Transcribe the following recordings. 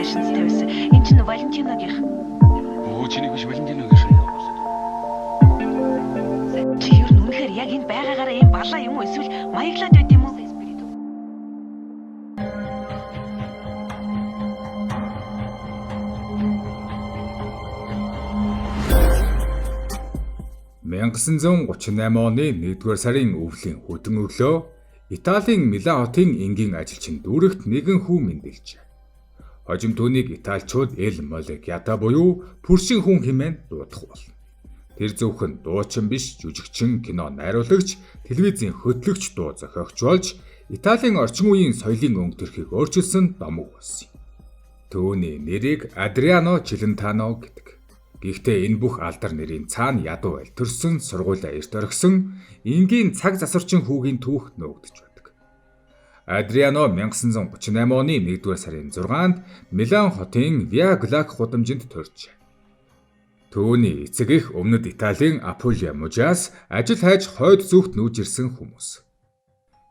фэшнстэй байсан. Энд чинь Валентиногийнх. Оо чиний биш Валентиногийн шүү. Чи ер нь үнэхээр яг энд байгаагаараа юм балаа юм уу эсвэл маяглаад байд юм уу? (1938) оны 1-р сарын өвлийн хөдөн өглөө Италийн Милан хотын энгийн ажилчин дүүрэгт нэгэн хүү мэндэлжээ. Хожим түүнийг италичууд Эл Молегята буюу Пүршин хүн хэмээн дуудах болно. Тэр зөвхөн дуучин биш, жүжигчин, кино найруулагч, телевизийн хөтлөгч, дуу зохиогч болж Италийн орчин үеийн соёлын өнгө төрхийг өөрчилсөн домог болсон юм. Түүний нэрийг Адриано Челентано гэдэг. Гэхдээ энэ бүх алдар нэрийн цаана ядуу альтөрсөн, сургуулиа эрт орхисон, энгийн цаг засварчин хүүгийн түүх нөөгдөж байдаг. Адриано 1938 оны 1-р сарын 6-нд Милан хотын Виа Глак гудамжинд төржээ. Түүний эцэг эх өмнөд Италийн Апулия мужаас ажил хайж хойд зүгт нүүж ирсэн хүмүүс.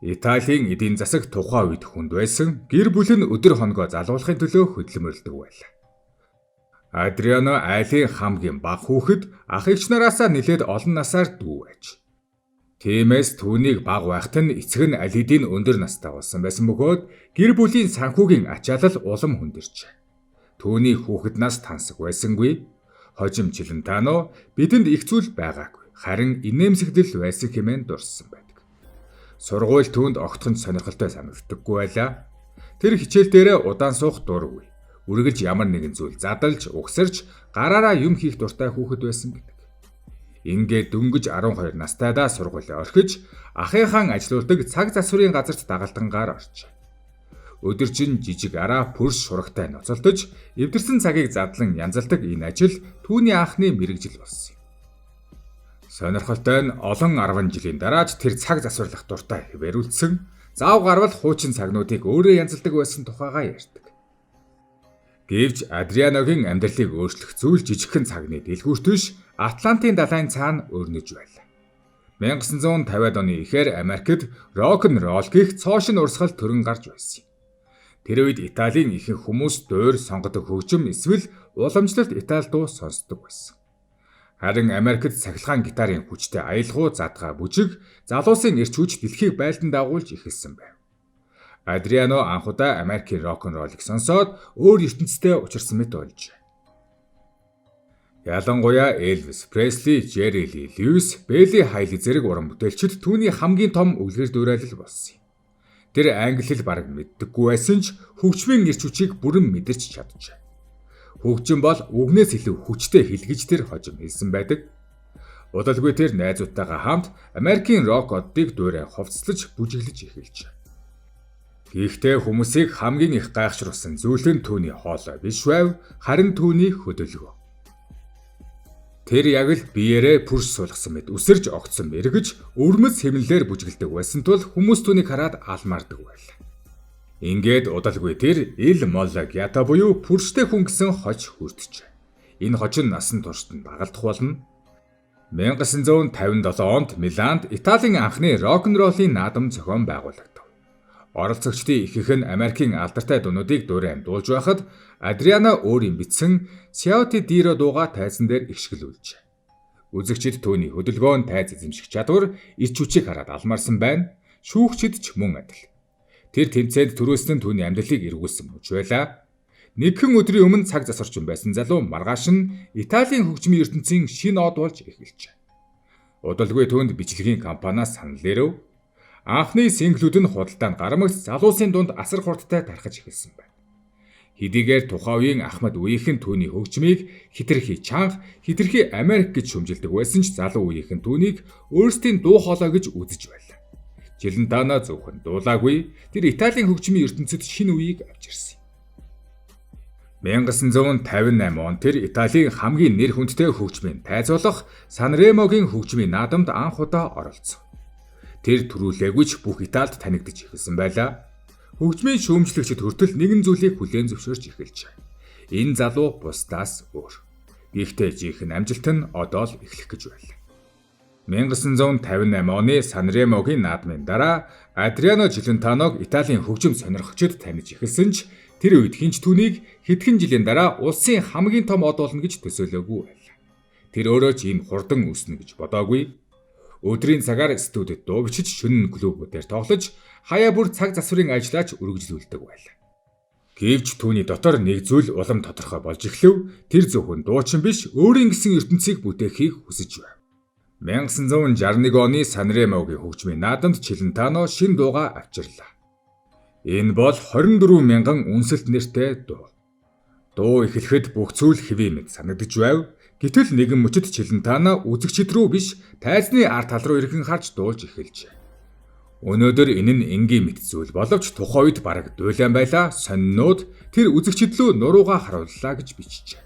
Италийн эдийн засаг тухайн үед хүнд байсан, гэр бүл нь өдөр хоногоо залуулахын төлөө хөдөлмөрлөдөг байлаа. Адриано айлын хамгийн бага хүүхэд ах эгч нараасаа нэлээд олон насаар дүү байж. Тиймээс түүнийг бага байхад нь эцэг нь аль хэдийн өндөр настай болсон байсан бөгөөд гэр бүлийн санхүүгийн ачаалал улам хүндэрчээ. Түүний хүүхэд нас тансаг байсангүй. Хожим Челентано бидэнд их зүйл байгаагүй. Харин инээмсэглэл байсан хэмээн дурссан байдаг. Сургууль түүнд огтхон сонирхолтой санагддаггүй байлаа. Тэр хичээл дээрээ удаан суух дургүй. Үргэлж ямар нэгэн зүйл задалж, угсарч, гараараа юм хийх дуртай хүүхэд байсан гэдэг. Ингээд дөнгөж 12 настайдаа сургуулиа орхиж, ахыхаан ажилуулдаг цаг засварын газарт дагалдангаар орчээ. Өдөржин жижиг араа пүрс шурагтай ноцолдож, эвдэрсэн цагийг задлан янзалдаг энэ ажил түүний анхны мэрэгжил болсон юм. Сонирхолтой нь олон 10 жилийн дараач тэр цаг засварлах дуртай хэвээрүүлсэн, заав гарвал хуучин цагнуудыг өөрөө янзалдаг байсан тухайгаа ярьдаг. Гэвч Адрианогийн амьдралыг өөрчлөх зүйл жижигхэн цагны дэлгүүрт биш, Атлантын далайн цаана өрнөж байлаа. 1950-ад оны эхээр Америкт рок-н-ролл гэх цоошин урсгал төрөн гарч байсан юм. Тэр үед Италийн ихэнх хүмүүс дуур сонгодог хөгжим эсвэл уламжлалт Итали дуу сонсдог байсан. Харин Америкт цахилгаан гитарын хүчтэй аялгау задгаа бүжиг залуусын эрч хүч дэлхийг байлдан дагуулж эхэлсэн байв. Адриано анхудаа Америкийн рок-н-роллыг сонсоод өөр ертөнцтэй учирсан мэт болж. Ялангуяа Элвис Пресли, Jerry Lee Lewis, Billie Holiday зэрэг уран бүтээлчид түүний хамгийн том үлгэр дуурайл болсон юм. Тэр англи хэл бараг мэддэггүй байсан ч хөгжмийн эрч хүчийг бүрэн мэдэрч чаджээ. Хөгжим бол үгнээс илүү хүчтэй хэлгэж тэр хожим хэлсэн байдаг. Удалгүй тэр найзуудтайгаа хамт Америкийн рок оддыг дуурай хувцаслаж бүжиглэж эхэлжээ. Гэхдээ хүмүүсийг хамгийн их гайхшруулсан зүйл нь түүний хоолой биш байв, харин түүний хөдөлгөөн. Тэр яг л биеэрээ пүрс суулгасан мэт үсэрж огцсон мэрэгж, өвөрмөц хэмнэлээр бүжгэлдэг байсан тул хүмүүс түүнийг хараад алмаардаг байлаа. Ингээд удалгүй тэр Эл Молегята буюу пүрстэй хүн гэсэн хож хүртжээ. Энэ хож нь насан туршид нь дагалдах болно. 1957 онд Миланд Италийн анхны рок-н-роллын наадам зохион байгуулагдав. Оролцогчдын ихэнх нь Америкийн алдартай дуунуудыг дуурай амдуулж байхад Адриано өөрийн бичсэн Ciao Diro дууга тайзан дээр ишгэлүүлжээ. Үзэгчид түүний хөдөлгөөн тайз эзэмших чадвар, эрч хүчийг хараад алмарсан байна. Шүүгчид ч мөн адил. Тэр тэмцээнд төрөөсөн нь түүний амьдралыг эргүүлсэн мөч байлаа. Нэгэн өдрийн өмнө цаг засварчин байсан залуу маргааш нь Италийн хөгжмийн ертөнцийн шинэ од болж эхэлжээ. Удалгүй түүнд бичлэгийн компаниас санал ирв. Анхны синглүүд нь худалдаанд гармагц залуусын дунд асар хурдтай тархаж эхэлсэн байна. Хэдийгээр тухайн үеийн Ахмад үеийнхэн түүний хөгжмийг хитрхи чанга, хитрхи Америк гэж шүмжилдэг байсан ч залуу үеийнхэн түүнийг өөрсдийн дуу хоолой гэж үзэж байлаа. Челентано зөвхөн дуулаагүй, тэр Италийн хөгжмийн ертөнцид шинэ үеийг авч ирсэн. 1958 он тэр Италийн хамгийн нэр хүндтэй хөгжмийн тайз болох Санремогийн хөгжмийн наадамд анх удаа оролцов. Тэр төрүүлээгүйч бүх Италид танигдж эхэлсэн байлаа. Хөгжмийн шүүмжлэгчид хүртэл нэгэн зүйлийг хүлээн зөвшөөрч эхэлжээ. Энэ залуу бусдаас өөр. Гэхдээ жинхэнэ амжилт нь одоо л эхлэх гэж байлаа. 1958 оны Санремогийн наадмын дараа Адриано Челентаног Италийн хөгжим сонирхогчид таних эхэлсэн ч Тэр үед хинч түүнийг хэдхэн жилийн дараа улсын хамгийн том од болно гэж төсөөлөөгүй байлаа. Тэр өөрөө ч ийм хурдан өснө гэж бодоогүй. Өдрийн цагаар студид дуу бичиж шөнө клубүүдээр тоглож хаяа бүр цаг засварын ажиллаач үргэлжлүүлдэг байлаа. Гэвч түүний дотор нэг зүйл улам тодорхой болж эхлэв. Тэр зөвхөн дуучин биш, өөрийн гэсэн ертөнцийг бүтээхийг хүсэж байв. 1961 оны Санремогийн хөгжмийн наадамд Челентано шин дууга авчирлаа. Энэ бол 24 мянган үнсэлт нэртэй дуу. Дуу эхлэхэд бүх зүйл хэвээ мэд санагдаж байв. Гэтэл нэгэн мөчөд Челентано үзэгчид рүү биш, тайзны ард тал руу эргэн харж дуулж эхэлжээ. Өнөөдөр энэ нь энгийн мэт зүйл боловч тухайн үед бараг дуйлан байлаа. Сонинууд тэр үзэгчид лөө нуруугаа харууллаа гэж бичжээ.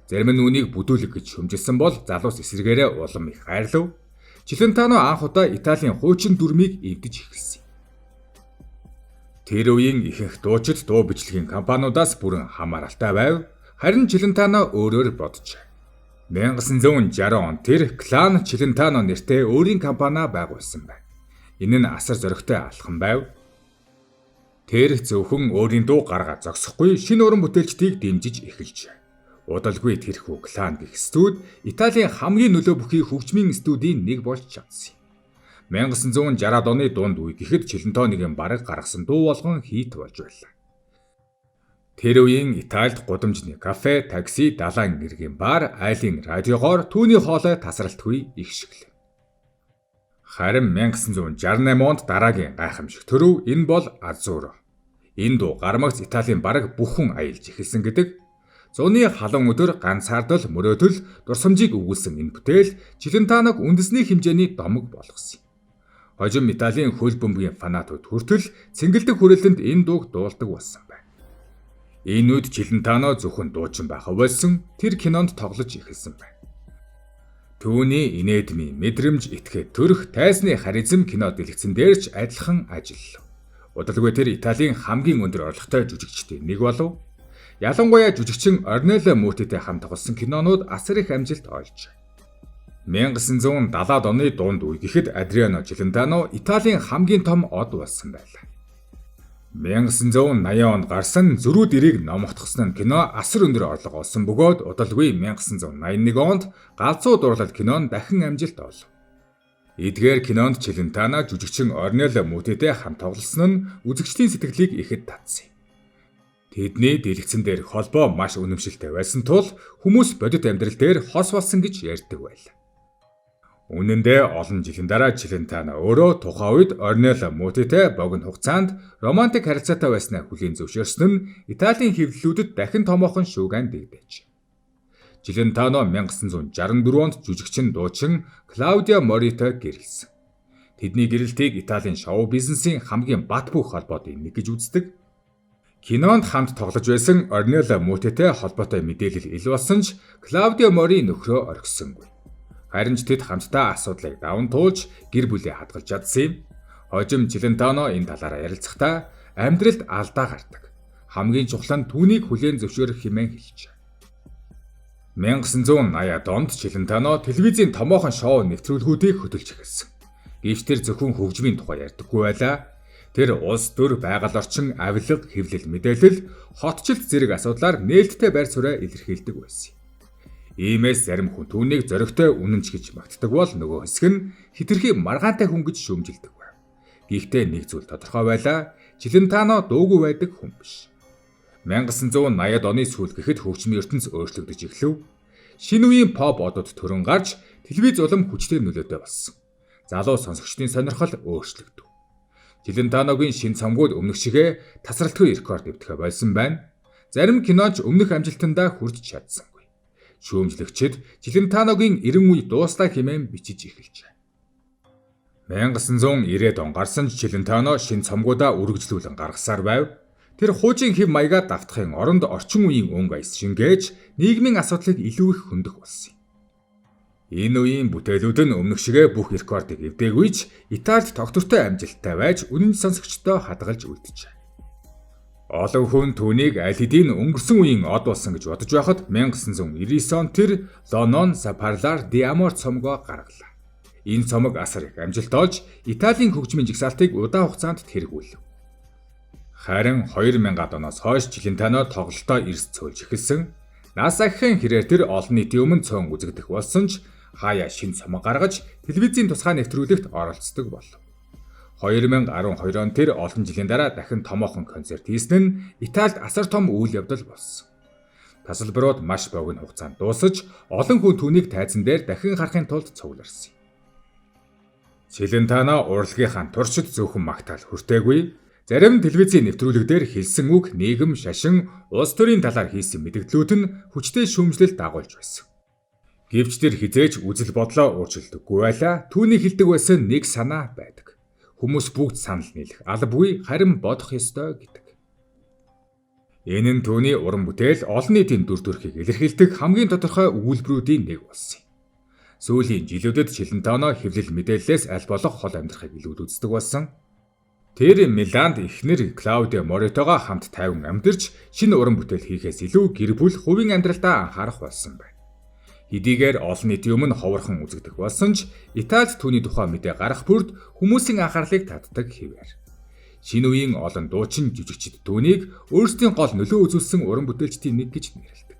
Зарим нь үүнийг бүдүүлэг гэж шүмжилсэн бол залуус эсрэгээрээ улам их хайрлав. Челентано анх удаа Италийн хуучин дүрмийг эвдэж эхэлсэн. Тэр үеийн ихэнх дуучид дуу бичлэгийн компаниудаас бүрэн хамааралтай байв. Харин Челентано өөрөөр боджээ. 1960 он тэр Клан Челентано нэртэй өөрийн компани байгуулсан байна. Энэ нь асар зоригтой алхам байв. Тэр зөвхөн өөрийн дуу гаргаад зогсохгүй шинэ уран бүтээлчдийг дэмжиж эхэлжээ. Удалгүй тэрхүү Клан гэх студ Италийн хамгийн нөлөө бүхий хөгжмийн студийн нэг болж чадсан юм. 1960-ад оны дунд үе гэхэд Челентоногийн бараг гаргасан дуу болгон хит болж байлаа. Тэр үеийн Италид гудамжны кафе, такси, далайн эргийн бар, айлын радиогоор түүний хоолой тасралтгүй их шиглэв. Харин 1968 онд дараагийн гайхамшиг төрөв. Энэ бол Азуро. Энэ дуу гармагц Италийн бараг бүх хүн аялж эхэлсэн гэдэг. Зуны халуун өдөр ганцаардал мөрөөдөл дурсамжийг өгүүлсэн энэ бүтээл Челентаног үндэсний хэмжээний домог болгосон. Хожим Италийн хөл бөмбөгийн фанатууд хүртэл цэнгэлдэг хүрээлэнд энэ дууг дуулдаг болсон байна. Энэ үед Челентано зөвхөн дуучин байх болсон тэр кинонд тоглож эхэлсэн байна. Түүний инэдми мэдрэмж этгээд төрөх тайзны харизм кино дэлгэцэн дээр ч адилхан ажиллав. Удалгүй тэр Италийн хамгийн өндөр орлоготой жүжигчдийн нэг болов. Ялангуяа жүжигчин Орнелло Мутитэй хамт тоглосон кинонууд асар их амжилт олжээ. 1970-ад оны дунд үе гэхэд Адриано Челентано Италийн хамгийн том од болсон байлаа. 1980 онд гарсан Зүрүүд эрийг номогдсон кино асар өндөр орлого олсон бөгөөд удалгүй 1981 онд Галзуу дурлал кинон дахин амжилт олов. Эдгээр кинонд Челентано жүжигчин Орнелло Мутитэй хамт тоглосон нь үзэгчдийн сэтгэлийг ихэд татсан. Тэдний дэлгэцэн дээр холбоо маш үнэмшилтэй байсан тул хүмүүс бодит амьдрал дээр хос болсон гэж ярьдаг байлаа. Үнэн дээр олон жилийн дараа Челентано өөрөө тухайн үед Орнелло Мутитэй богино хугацаанд романтик харилцаатай байснаа хүлээн зөвшөөрсөн нь Италийн хэвлэлүүдэд дахин томоохон шуугиан дэгдэж. Челентано 1964 онд жүжигчин дуучин Клаудио Моритой гэрэлсэн. Тэдний гэрэлтийг Италийн шоу бизнесийн хамгийн бат бөх холбоодын нэг гэж үздэг. Кинонд хамт тоглож байсан Орнелло Мутитэй холбоотой мэдээлэл ил болсон ч Клаудио Мори нөхрөө орхисонгүй. Харин ч тэд хамтдаа асуудлыг даван туулж гэр бүлээ хадгалж чадсан юм. Хожим Челентано энэ талаараа ярилцахдаа амьдралд алдаа гардаг. Хамгийн чухал нь түүнийг хүлээн зөвшөөрөх хэмээн хэлжээ. 1980-ад онд Челентано телевизийн томоохон шоу нэвтрүүлгүүдийг хөтөлж эхэлсэн. Гэвч тэр зөвхөн хөгжмийн тухай ярьдаггүй байлаа. Тэр улс төр, байгаль орчин, авилга, хэвлэл, мэдээлэл, хотчлт зэрэг асуудлаар нээлттэй байр суурь илэрхийлдэг байсан. Иймээс зарим хүн түүнийг зоригтой үнэнч гэж магтдаг бол нөгөө хэсэг нь хэтэрхий маргаантай хүн гэж шүүмжилдэг байв. Гэхдээ нэг зүйл тодорхой байлаа. Челентано дуугүй байдаг хүн биш. 1980-ад оны сүүл гэхэд хөгжмийн ертөнц өөрчлөгдөж эхлэв. Шинэ үеийн pop одод төрөн гарч телевиз улам хүчтэй нөлөөтэй болсон. Залуу сонсогчдын сонирхол өөрчлөгдөв. Челентаногийн шинэ цомгууд өмнөх шигээ тасралтгүй рекорд дэвтэх болсон байна. Зарим киноч өмнөх амжилтандаа хүрч чадсангүй. Шүүмжлэгчид Челентаногийн 90 үе дууслаа хэмээн бичиж эхэлжээ. 1990-ад он гарсан Челентано шинэ цомгуудаа үргэлжлүүлэн гаргасаар байв. Тэр хуучин хэв маягаар давтахын оронд орчин үеийн өнгө аяс шингээж нийгмийн асуудлыг илүү их хөндөх болсон юм. Энэ үеийн бүтээлүүд нь өмнөх шигээ бүх рекордыг эвдээгүй ч Италид тогтвортой амжилттай байж үнэн сонсогчдоо хадгалж үлджээ. Олон хүн түүнийг аль хэдийн өнгөрсөн үеийн од болсон гэж бодож байхад 1999 онд тэр «Lo non sa parlar di amor» цомгоо гаргалаа. Энэ цомог асар их амжилт олж Италийн хөгжмийн жагсаалтыг удаан хугацаанд тэргүүлв. Харин 2000-ад оноос хойш Челентано тоглолтоо эрс цөөлж эхэлсэн. Насагхийн хэрээр тэр олон нийтийн өмнө цөөн үзэгдэх болсон ч хаяа шин цомог гаргаж телевизийн тусгай нэвтрүүлэгт оролцдог болов. 2012 он тэр олон жилийн дараа дахин томоохон концерт хийсэн нь Италид асар том үйл явдал болсон. Тасалбарууд маш богино хугацаанд дуусаж, олон хүн түүнийг тайзан дээр дахин харахын тулд цугларсан. Челентано урлагийнхаа туршид зөвхөн магтаал хүртээгүй, зарим телевизийн нэвтрүүлэгдээр хэлсэн үг, нийгэм, шашин, улс төрийн талаар хийсэн мэдгдлүүд нь хүчтэй шүүмжлэлт дагуулж байсан. Гэвч тэр хизээж үзэл бодлоо өөрчилдөггүй байлаа. Түүний хэлдэг байсан нэг санаа байдаг. Хүмүүс бүгд санал нийлэх албагүй, харин бодох ёстой гэдэг. Энэ нь түүний уран бүтээл олон нийтийн дүр төрхийг илэрхийлдэг хамгийн тодорхой өгүүлбэрүүдийн нэг болсон юм. Сүүлийн жилүүдэд Челентано хэвлэл мэдээллээс аль болох хол амьдрахыг илүүд үздэг болсон. Тэр Миланд эхнэр Клаудио Моритогоо хамт 50 амьдарч шинэ уран бүтээл хийхээс илүү гэр бүл хувийн амьдралдаа анхаарах болсон байна. Хэдийгээр олон нийтийн өмнө ховорхон үзэгдэх болсон ч Италид түүний тухай мэдээ гарах бүрд хүмүүсийн анхаарлыг татдаг хэвээр. Шинэ үеийн олон дуучин жүжигчид түүнийг өөрсдийн гол нөлөө үзүүлсэн уран бүтээлчдийн нэг гэж нэрлэдэг.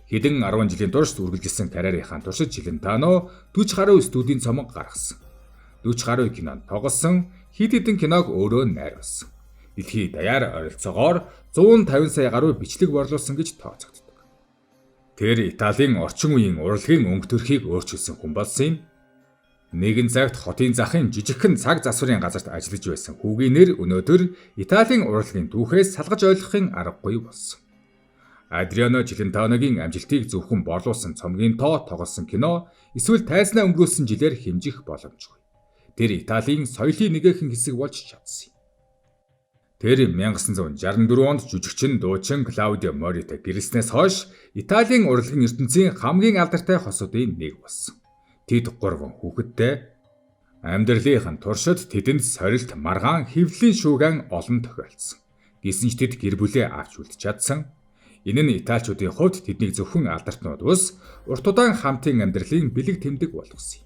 Хэдэн 10 жилийн турш үргэлжилсэн карьерийнхаа туршид Челентано 40 гаруй студийн цомог гаргасан. 40 гаруй кинонд тоглосон, хэд хэдэн киног өөрөө найруулсан. Дэлхийд даяар ойролцоогоор 150 сая гаруй бичлэг борлуулсан гэж тооцогддог. Тэр Италийн орчин үеийн урлагийн өнгө төрхийг өөрчилсөн хүн болсон юм. Нэгэн цагт хотын захын жижигхэн цаг засварын газарт ажиллаж байсан хүүгийн нэр өнөөдөр Италийн урлагийн түүхээс салгаж ойлгохын аргагүй болсон. Адриано Челентаногийн амжилтыг зөвхөн борлуулсан цомгийн тоо тоглосон кино эсвэл тайзнаа өнгөрүүлсэн жилээр хэмжих боломжгүй. Тэр Италийн соёлын нэгэн хэсэг болж чадсан юм. Тэр 1964 онд жүжигчин дуучин Клаудио Морито гэрэлснээс хойш Италийн урлагийн ертөнцийн хамгийн алдартай хосуудын нэг болсон. Тэд 3 хүүхэдтэй. Амьдралынхаа туршид тэдэнд сорилт, маргаан, хэвлэлийн шуугиан олон тохиолдсон. Гэсэн ч тэд гэр бүлээ авч үлдэж чадсан. Энэ нь Италичуудын хувьд тэднийг зөвхөн алдартнууд ус, урт удаан хамтын амьдралын бэлэг тэмдэг болгосон юм.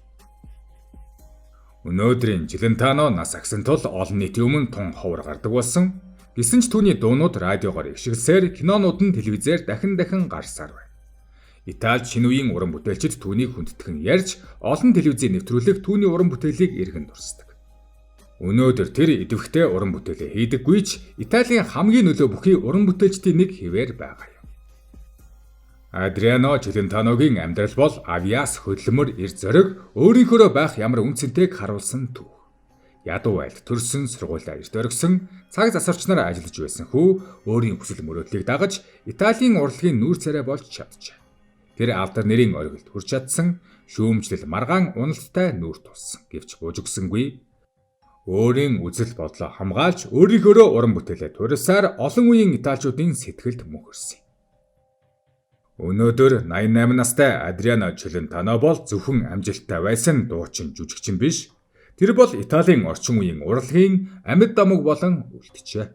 Өнөөдрийн Челентано нас агсан тул олон нийтийн өмнө тун ховор гардаг болсон. Гэсэн ч түүний дуунууд радиогоор ишгэлсээр, кинонууд нь телевизээр дахин гарсаар байна. Италид шинэ үеийн уран бүтээлчид түүнийг хүндэтгэн ярьж, олон телевизийн нэвтрүүлэг түүний уран бүтээлийг эргэн дурсдаг. Өнөөдөр тэр идэвхтэй уран бүтээлээ хийдэггүй ч Италийн хамгийн нөлөө бүхий уран бүтээлчдийн нэг хэвээр байгаа юм. Адриано Челентаногийн амьдрал бол авьяас, хөдөлмөр, эр зориг, өөрийнхөө байх ямар үнцэнтэйг харуулсан түүх. Ядуу айлд төрсөн, сургуулиа эрт оргисон, цаг засварчнаар ажиллаж байсан хүү өөрийн хүсэл мөрөөдлийг дагаж Италийн урлагийн нүүр царай болж чаджээ. Тэр алдар нэрийн оргилд хүрч чадсан, шүүмжлэл, маргаан, уналттай нүүр тулсан гэвч буужгсангүй. Өөрийн үзэл бодлоо хамгаалж өөрийнхөө уран бүтээлээ туурсаар олон үеийн италичуудын сэтгэлд мөнхөрсөн. Өнөөдөр 88 настай Адриано Челентано бол зөвхөн амжилттай байсан дуучин жүжигчин биш. Тэр бол Италийн орчин үеийн урлагийн амьд дамаг болон үлджээ.